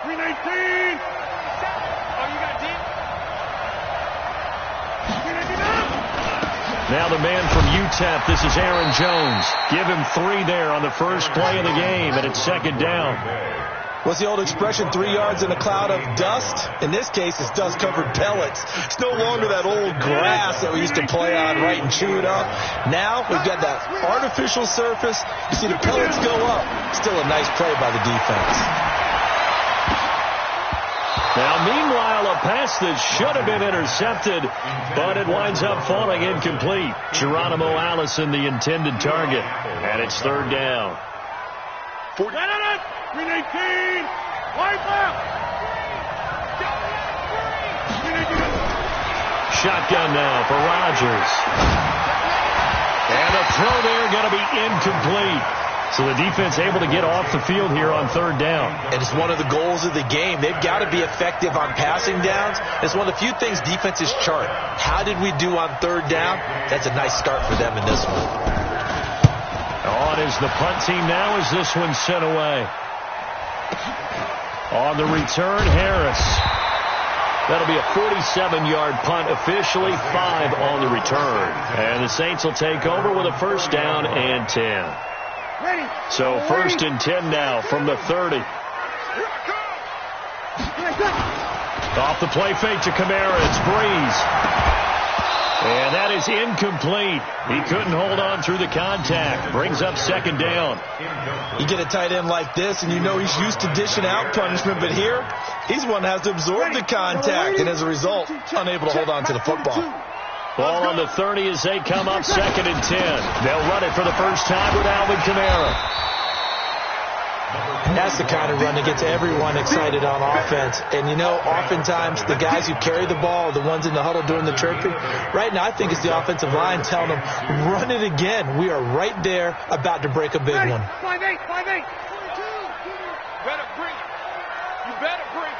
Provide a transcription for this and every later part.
319. Oh, you got deep. Now the man from UTEP, this is Aaron Jones. Give him 3 there on the first play of the game, and it's second down. What's the old expression, 3 yards in a cloud of dust? In this case, it's dust-covered pellets. It's no longer that old grass that we used to play on, right, and chew it up. Now we've got that artificial surface. You see the pellets go up. Still a nice play by the defense. Now, meanwhile, a pass that should have been intercepted, but it winds up falling incomplete. Geronimo Allison, the intended target, and it's third down. 319. Wide left. Shotgun now for Rodgers. And the throw there going to be incomplete. So the defense able to get off the field here on third down. And it's one of the goals of the game. They've got to be effective on passing downs. It's one of the few things defenses chart. How did we do on third down? That's a nice start for them in this one. On is the punt team now as this one's sent away. On the return, Harris. That'll be a 47-yard punt, officially 5 on the return. And the Saints will take over with a first down and 10. So first and 10 now from the 30. Off the play fake to Kamara. It's Breeze. And that is incomplete. He couldn't hold on through the contact. Brings up second down. You get a tight end like this, and you know he's used to dishing out punishment, but here, he's one that has to absorb the contact, and as a result, unable to hold on to the football. Ball on the 30 as they come up second and 10. They'll run it for the first time with Alvin Kamara. That's the kind of run that gets everyone excited on offense. And, you know, oftentimes the guys who carry the ball are the ones in the huddle doing the chirping. Right now, I think it's the offensive line telling them, run it again. We are right there about to break a big one. 5-8, 5-8. You better bring it. You better bring it.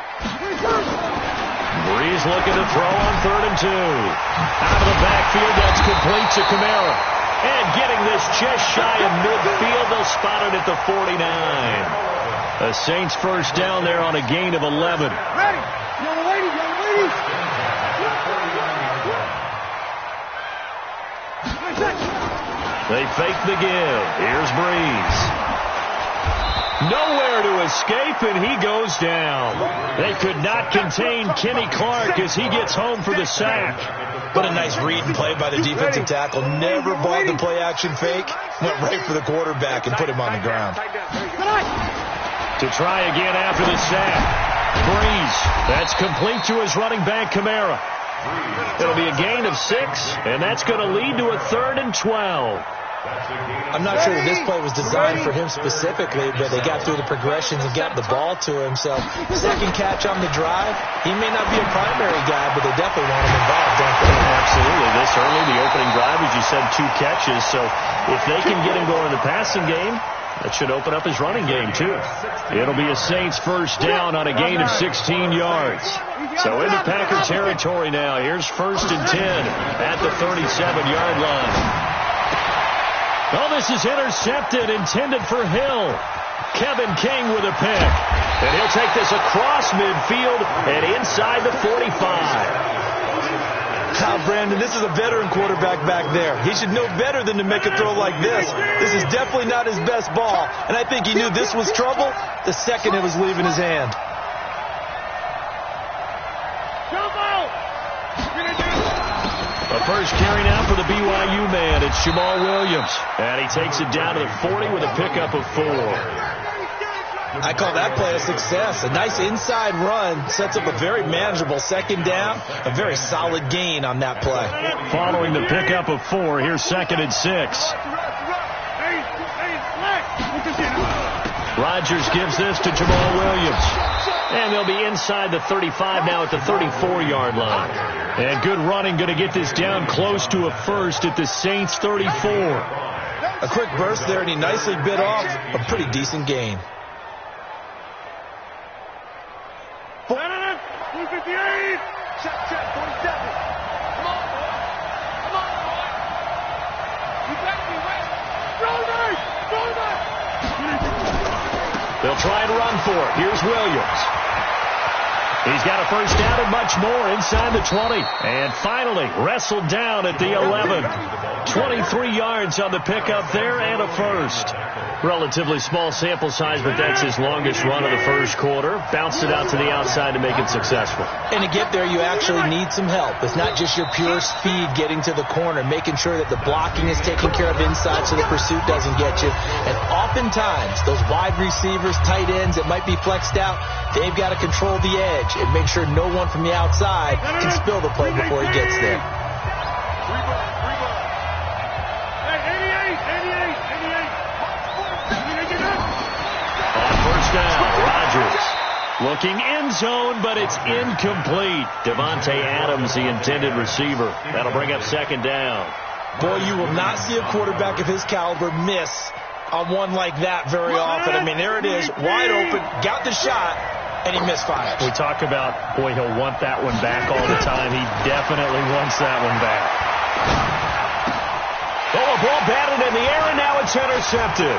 Breeze looking to throw on third and 2. Out of the backfield, that's complete to Kamara. And getting this just shy of midfield, they'll spot it at the 49. The Saints first down there on a gain of 11. Ready. Young lady, young lady. They fake the give. Here's Breeze. Nowhere to escape, and he goes down. They could not contain Kenny Clark as he gets home for the sack. What a nice read and play by the defensive tackle. Never bought the play-action fake. Went right for the quarterback and put him on the ground. To try again after the sack. Breeze. That's complete to his running back, Kamara. It'll be a gain of 6, and that's going to lead to a 3rd and 12. I'm not sure that this play was designed for him specifically, but they got through the progressions and got the ball to him. So, second catch on the drive. He may not be a primary guy, but they definitely want him involved, don't they? Absolutely. This early, the opening drive, as you said, 2 catches. So, if they can get him going in the passing game, that should open up his running game, too. It'll be a Saints first down on a gain of 16 yards. So, into Packer territory now. Here's first and 10 at the 37-yard line. Oh, this is intercepted, intended for Hill. Kevin King with a pick. And he'll take this across midfield and inside the 45. Now, Brandon, this is a veteran quarterback back there. He should know better than to make a throw like this. This is definitely not his best ball. And I think he knew this was trouble the second it was leaving his hand. The first carry now for the BYU man. It's Jamal Williams. And he takes it down to the 40 with a pickup of 4. I call that play a success. A nice inside run sets up a very manageable second down. A very solid gain on that play. Following the pickup of 4, here's second and 6. Rodgers gives this to Jamal Williams. And they'll be inside the 35 now at the 34-yard line. And good running, going to get this down close to a first at the Saints 34. A quick burst there, and he nicely bit off a pretty decent gain. 258. Check, 47. Come on, boy. Come on, boy. You better be ready. Rondayy! They'll They'll try and run for it. Here's Williams. He's got a first down and much more inside the 20. And finally, wrestled down at the 11. 23 yards on the pickup there and a first. Relatively small sample size, but that's his longest run of the first quarter. Bounced it out to the outside to make it successful. And to get there, you actually need some help. It's not just your pure speed getting to the corner, making sure that the blocking is taken care of inside so the pursuit doesn't get you. And oftentimes, those wide receivers, tight ends that might be flexed out, they've got to control the edge and make sure no one from the outside can spill the play before he gets there. On first down, Rodgers looking end zone, but it's incomplete. Devontae Adams, the intended receiver. That'll bring up second down. Boy, you will not see a quarterback of his caliber miss on one like that very often. I mean, there it is, wide open, got the shot, and he misfires. We talk about, boy, he'll want that one back all the time. He definitely wants that one back. Oh, a ball batted in the air, and now it's intercepted.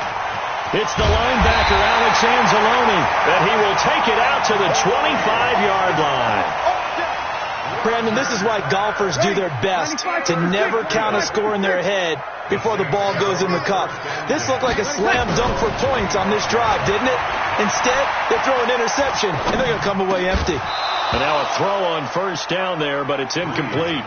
It's the linebacker, Alex Anzalone, that he will take it out to the 25-yard line. Brandon, this is why golfers do their best to never count a score in their head before the ball goes in the cup. This looked like a slam dunk for points on this drive, didn't it? Instead, they throw an interception, and they're going to come away empty. And now a throw on first down there, but it's incomplete.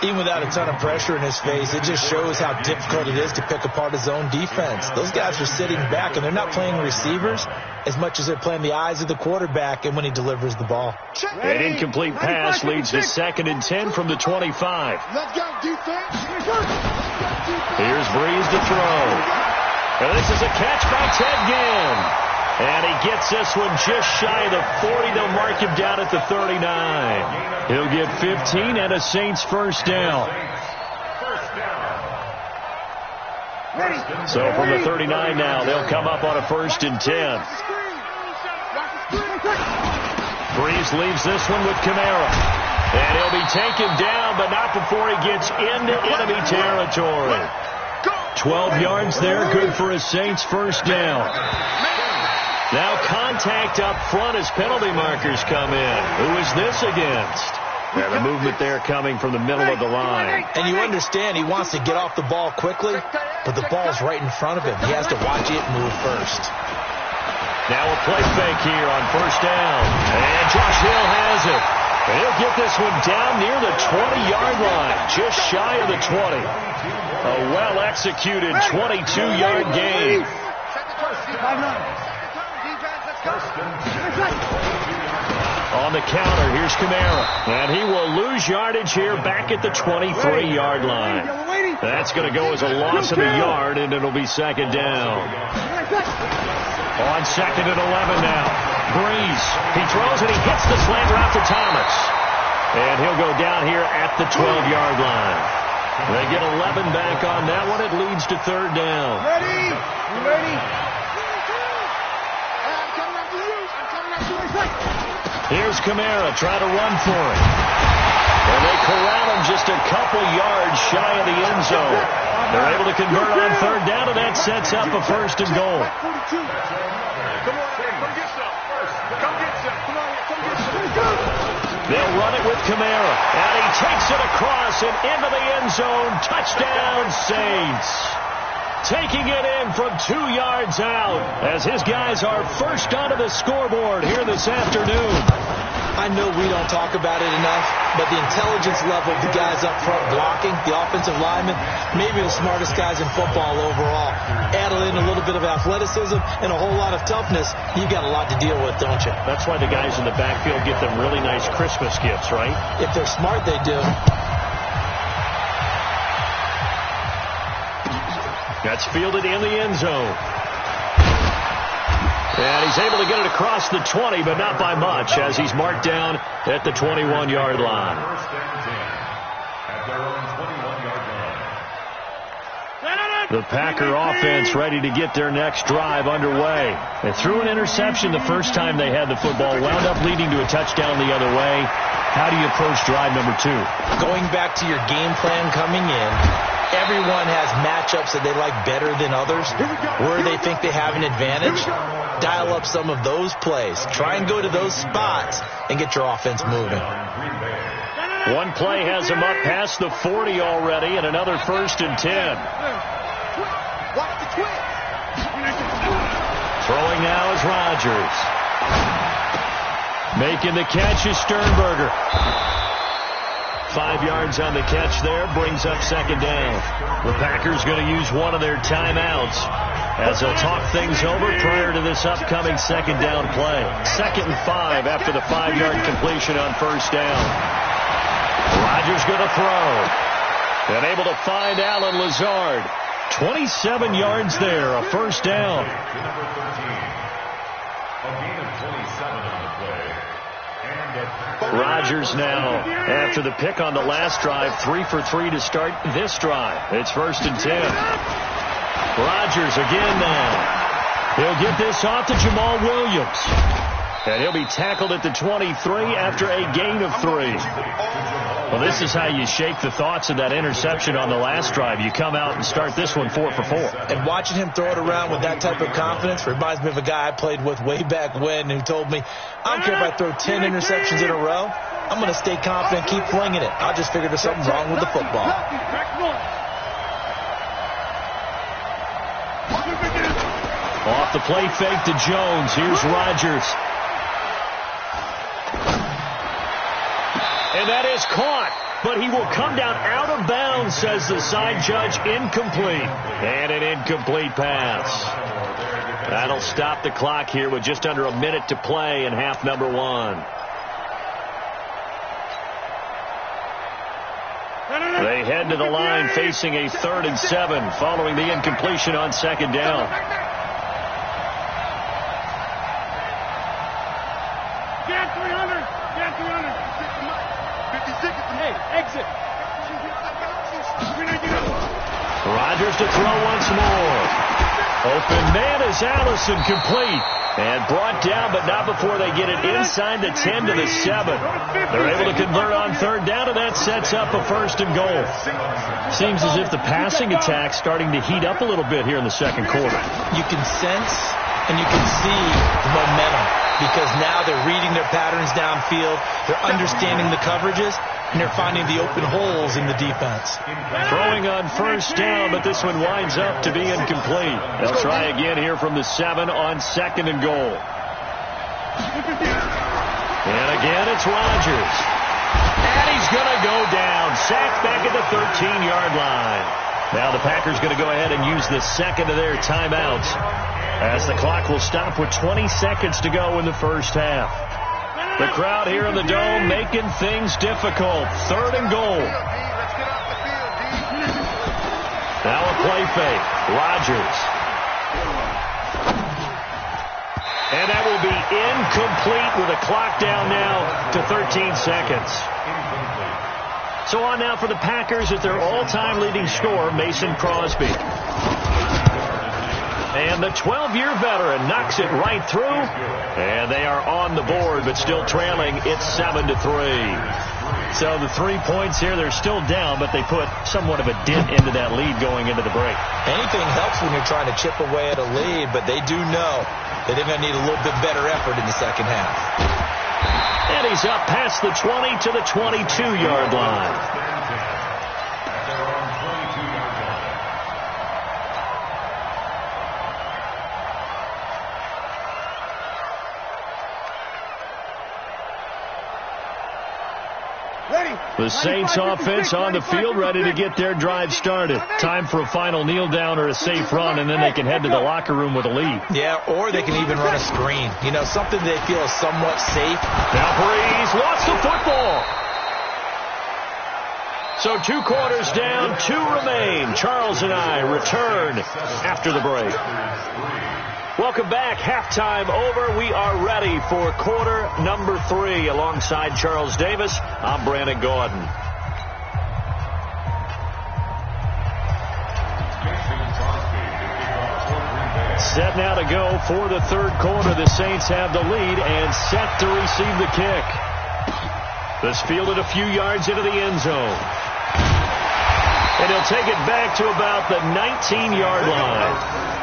Even without a ton of pressure in his face, it just shows how difficult it is to pick apart his own defense. Those guys are sitting back, and they're not playing receivers as much as they're playing the eyes of the quarterback and when he delivers the ball. An incomplete pass leads to 2nd and 10 from the 25. Let's go, defense. Here's Breeze to throw. And this is a catch by Ted Ginn. And he gets this one just shy of the 40. They'll mark him down at the 39. He'll get 15 and a Saints first down. So from the 39 now, they'll come up on a 1st and 10. Breeze leaves this one with Kamara. And he'll be taken down, but not before he gets into enemy territory. 12 yards there, good for a Saints first down. Now contact up front as penalty markers come in. Who is this against? And the movement there coming from the middle of the line. And you understand he wants to get off the ball quickly, but the ball's right in front of him. He has to watch it move first. Now a play fake here on first down. And Josh Hill has it. And he'll get this one down near the 20-yard line, just shy of the 20. A well-executed 22-yard gain. On the counter, here's Kamara. And he will lose yardage here back at the 23-yard line. That's going to go as a loss of a yard, and it'll be second down. On 2nd and 11 now. Breeze. He throws and he hits the slant route to Thomas. And he'll go down here at the 12-yard line. They get 11 back on that one. It leads to 3rd down. Ready? You ready? Here's Kamara trying to run for it. And they corral him just a couple yards shy of the end zone. They're able to convert on 3rd down, and that sets up a 1st and goal. They'll run it with Kamara. And he takes it across and into the end zone. Touchdown, Saints. Taking it in from 2 yards out as his guys are first onto the scoreboard here this afternoon. I know we don't talk about it enough, but the intelligence level of the guys up front blocking, the offensive linemen, maybe the smartest guys in football overall. Add in a little bit of athleticism and a whole lot of toughness, you've got a lot to deal with, don't you? That's why the guys in the backfield get them really nice Christmas gifts, right? If they're smart, they do. That's fielded in the end zone. And he's able to get it across the 20, but not by much, as he's marked down at the 21-yard line. The Packer offense ready to get their next drive underway. They threw an interception the first time they had the football, wound up leading to a touchdown the other way. How do you approach drive number 2? Going back to your game plan coming in, Everyone has matchups that they like better than others, where they think they have an advantage. Dial up some of those plays. Try and go to those spots and get your offense moving. One play has him up past the 40 already, and another 1st and 10. Throwing now is Rodgers. Making the catch is Sternberger. 5 yards on the catch there, brings up 2nd down. The Packers going to use one of their timeouts as they'll talk things over prior to this upcoming 2nd down play. 2nd and 5 after the 5-yard completion on 1st down. Rodgers going to throw. And able to find Allen Lazard. 27 yards there, a 1st down. Rodgers now, after the pick on the last drive, 3 for 3 to start this drive. It's 1st and 10. Rodgers again now. He'll get this off to Jamal Williams. And he'll be tackled at the 23 after a gain of 3. Well, this is how you shake the thoughts of that interception on the last drive. You come out and start this one 4 for 4. And watching him throw it around with that type of confidence reminds me of a guy I played with way back when who told me, I don't care if I throw 10 interceptions in a row. I'm going to stay confident, keep flinging it. I'll just figure there's something wrong with the football. Off the play fake to Jones. Here's Rodgers. And that is caught, but he will come down out of bounds, says the side judge. Incomplete. And an incomplete pass. That'll stop the clock here with just under a minute to play in half number 1. They head to the line facing a 3rd and 7 following the incompletion on 2nd down. Get 300. Get 300. 56. Hey, exit. Rodgers to throw once more. Open man is Allison, complete. And brought down, but not before they get it inside the 10 to the 7. They're able to convert on 3rd down, and that sets up a 1st and goal. Seems as if the passing attack's starting to heat up a little bit here in the 2nd quarter. You can sense and you can see the momentum because now they're reading their patterns downfield, they're understanding the coverages, and they're finding the open holes in the defense. Throwing on 1st down, but this one winds up to be incomplete. They'll try again here from the 7 on 2nd and goal. And again, it's Rodgers. And he's going to go down. Sacked back at the 13-yard line. Now the Packers going to go ahead and use the 2nd of their timeouts as the clock will stop with 20 seconds to go in the 1st half. The crowd here in the Dome making things difficult. 3rd and goal. Now a play fake. Rodgers. And that will be incomplete with a clock down now to 13 seconds. So on now for the Packers at their all-time leading scorer, Mason Crosby. And the 12-year veteran knocks it right through. And they are on the board, but still trailing. It's 7-3. So the 3 points here, they're still down, but they put somewhat of a dent into that lead going into the break. Anything helps when you're trying to chip away at a lead, but they do know that they're going to need a little bit better effort in the 2nd half. And he's up past the 20 to the 22-yard line. The Saints offense on the field ready to get their drive started. Time for a final kneel down or a safe run, and then they can head to the locker room with a lead. Yeah, or they can even run a screen. You know, something they feel is somewhat safe. Now Breeze lost the football. So 2 quarters down, 2 remain. Charles and I return after the break. Welcome back. Halftime over. We are ready for quarter number 3. Alongside Charles Davis, I'm Brandon Gordon. Set now to go for the 3rd quarter. The Saints have the lead and set to receive the kick. This fielded a few yards into the end zone. And he'll take it back to about the 19-yard line.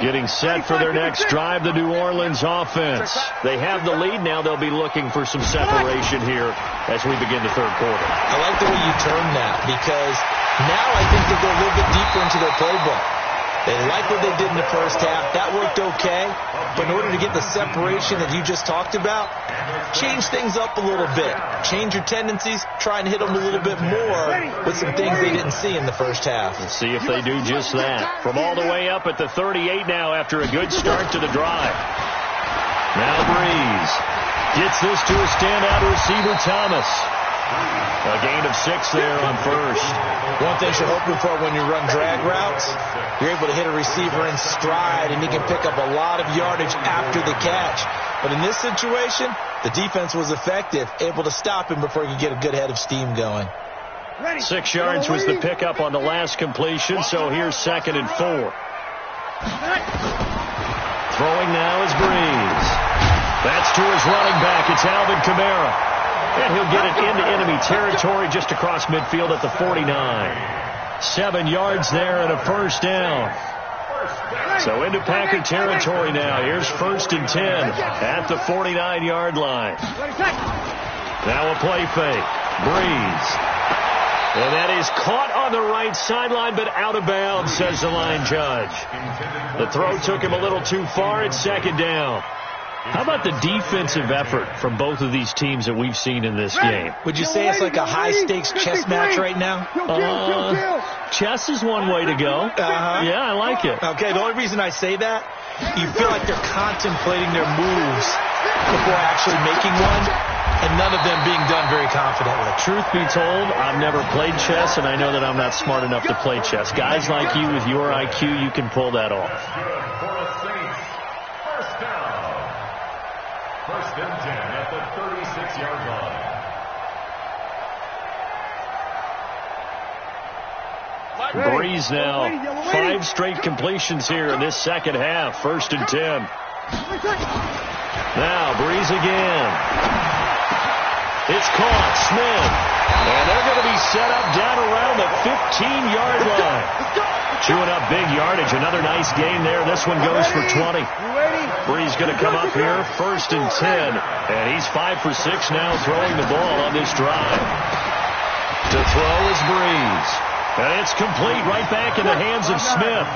Getting set for their next drive, the New Orleans offense. They have the lead now. They'll be looking for some separation here as we begin the third quarter. I like the way you term that, because now I think they go a little bit deeper into their playbook. They like what they did in the first half. That worked okay. But in order to get the separation that you just talked about, change things up a little bit. Change your tendencies. Try and hit them a little bit more with some things they didn't see in the first half. Let's see if they do just that. From all the way up at the 38 now after a good start to the drive. Now Breeze gets this to a standout receiver, Thomas. A gain of 6 there on first. One thing you're hoping for when you run drag routes, you're able to hit a receiver in stride, and he can pick up a lot of yardage after the catch. But in this situation, the defense was effective, able to stop him before he could get a good head of steam going. 6 yards was the pickup on the last completion, so here's 2nd and 4. Throwing now is Breeze. That's to his running back. It's Alvin Kamara. And he'll get it into enemy territory just across midfield at the 49. 7 yards there and a first down. So into Packer territory now. Here's 1st and 10 at the 49-yard line. Now a play fake. Breeze. And that is caught on the right sideline, but out of bounds, says the line judge. The throw took him a little too far. It's 2nd down. How about the defensive effort from both of these teams that we've seen in this game? Would you say it's like a high-stakes chess match right now? Chess is one way to go. Yeah, I like it. Okay, the only reason I say that, you feel like they're contemplating their moves before actually making one, and none of them being done very confidently. Truth be told, I've never played chess, and I know that I'm not smart enough to play chess. Guys like you with your IQ, you can pull that off. First and 10 at the 36-yard line. Breeze now. 5 straight completions here in this second half. 1st and 10. Now Breeze again. It's caught. Smith. And they're going to be set up down around the 15-yard line. Chewing up big yardage. Another nice gain there. This one goes for 20. Breeze going to come up here, 1st and 10. And he's 5 for 6 now throwing the ball on this drive. To throw is Breeze. And it's complete right back in the hands of Smith.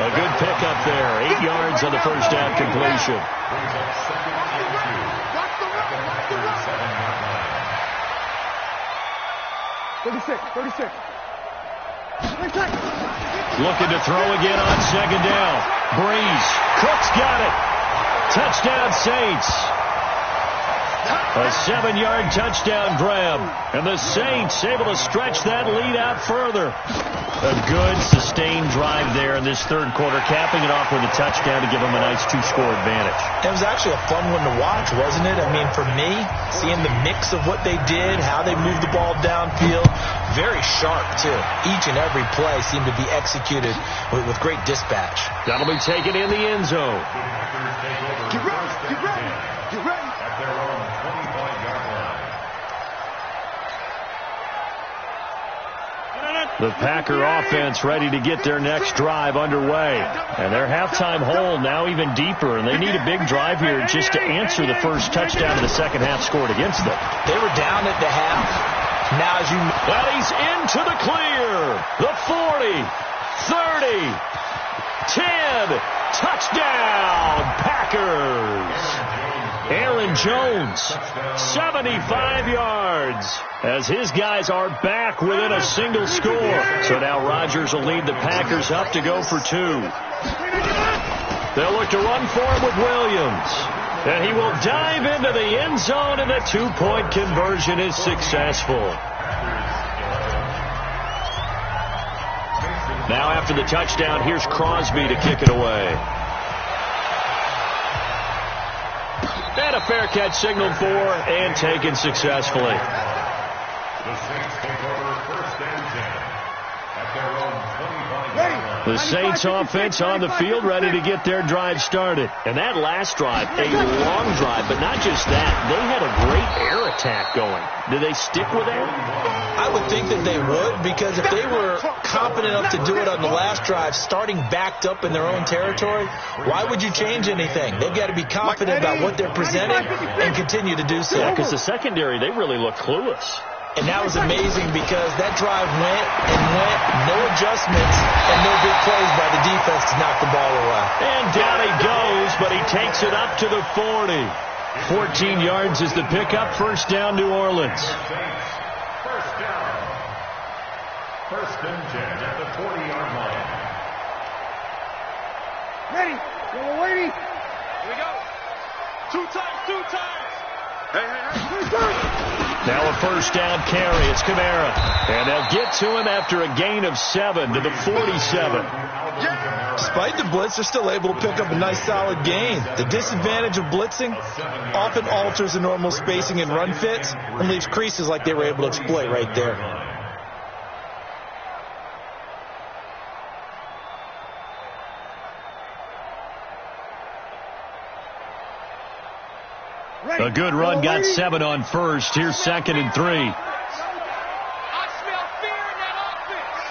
A good pickup there. 8 yards on the first down completion. 36. Looking to throw again on 2nd down. Breeze. Cook's got it. Touchdown Saints. A 7-yard touchdown grab. And the Saints able to stretch that lead out further. A good sustained drive there in this third quarter, capping it off with a touchdown to give them a nice 2-score advantage. It was actually a fun one to watch, wasn't it? I mean, for me, seeing the mix of what they did, how they moved the ball downfield, very sharp, too. Each and every play seemed to be executed with great dispatch. That'll be taken in the end zone. Get ready. At their own 25-yard line. The Packer offense ready to get their next drive underway. And their halftime hole now even deeper, and they need a big drive here just to answer the first touchdown of the second half scored against them. They were down at the half. Now as you... But he's into the clear. The 40, 30, 10, touchdown, Packers. Aaron Jones, 75 yards, as his guys are back within a single score. So now Rodgers will lead the Packers up to go for 2. They'll look to run for him with Williams. And he will dive into the end zone, and the 2-point conversion is successful. Now after the touchdown, here's Crosby to kick it away. And a fair catch signaled for and taken successfully. The Saints take over 1st and 10. at their own 25-yard line. The Saints offense on the field, ready to get their drive started. And that last drive, a long drive, but not just that. They had a great air attack going. Do they stick with that? I would think that they would, because if they were confident enough to do it on the last drive, starting backed up in their own territory, why would you change anything? They've got to be confident about what they're presenting and continue to do so. Yeah, because the secondary, they really look clueless. And that was amazing because that drive went and went, no adjustments, and no big plays by the defense to knock the ball away. And down he goes, but he takes it up to the 40. 14 yards is the pickup. First down, New Orleans. First down. First and 10 at the 40-yard line. Ready. Go, lady. Here we go. Two times. Hey. Now a first down carry. It's Kamara. And they'll get to him after a gain of 7 to the 47. Despite the blitz, they're still able to pick up a nice solid gain. The disadvantage of blitzing often alters the normal spacing and run fits and leaves creases like they were able to exploit right there. A good run, got 7 on first. Here's 2nd and 3. I smell fear in that offense.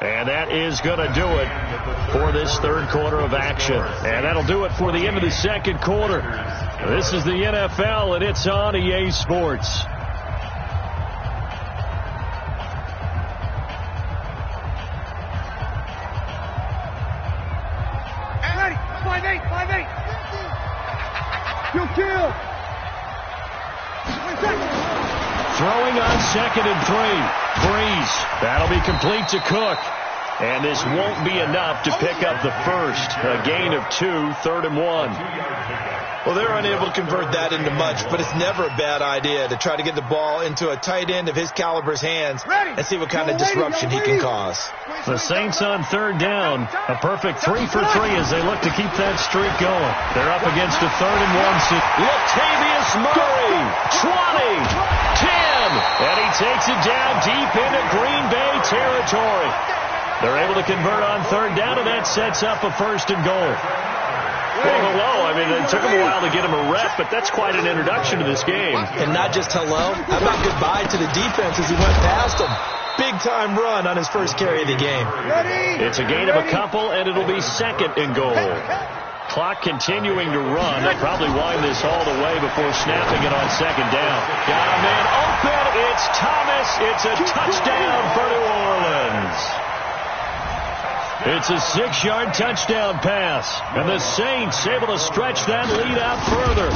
And that is going to do it for this third quarter of action. And that'll do it for the end of the second quarter. This is the NFL, and it's on EA Sports. Kill. Throwing on 2nd and 3. Breeze. That'll be complete to Cook. And this won't be enough to pick up the first. A gain of 2, 3rd and 1. Well, they're unable to convert that into much, but it's never a bad idea to try to get the ball into a tight end of his caliber's hands and see what kind of disruption he can cause. The Saints on 3rd down. A perfect 3 for 3 as they look to keep that streak going. They're up against a 3rd and 1. Latavius Murray, 20, 10, and he takes it down deep into Green Bay territory. They're able to convert on 3rd down, and that sets up a 1st and goal. Well, hello. I mean, it took him a while to get him a rep, but that's quite an introduction to this game. And not just hello. How about goodbye to the defense as he went past him? Big-time run on his first carry of the game. It's a gain of a couple, and it'll be 2nd and goal. Clock continuing to run. They'll probably wind this all the way before snapping it on 2nd down. Got a man open. It's Thomas. It's a touchdown for New Orleans. It's a 6-yard touchdown pass. And the Saints able to stretch that lead out further.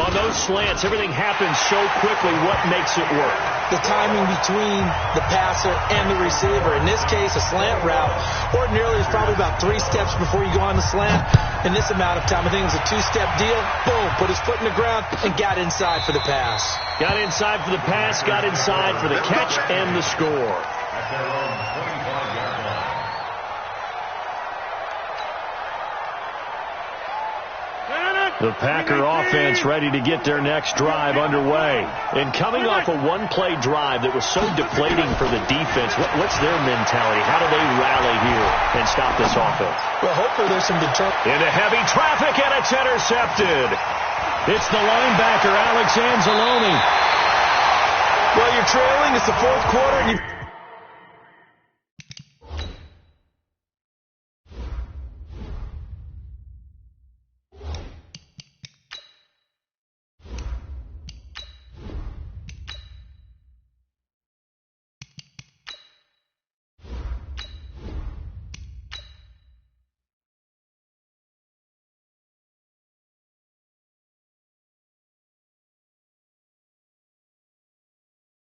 On those slants, everything happens so quickly. What makes it work? The timing between the passer and the receiver. In this case, a slant route. Ordinarily, it's probably about 3 steps before you go on the slant. In this amount of time, I think it was a 2-step deal. Boom, put his foot in the ground and got inside for the pass. Got inside for the pass, got inside for the catch and the score. At their own 25-yard line. The Packer offense ready to get their next drive underway. And coming off a one-play drive that was so deflating for the defense, what's their mentality? How do they rally here and stop this offense? Well, hopefully there's some determination. Into heavy traffic, and it's intercepted. It's the linebacker, Alex Anzalone. Well, you're trailing. It's the 4th quarter, and you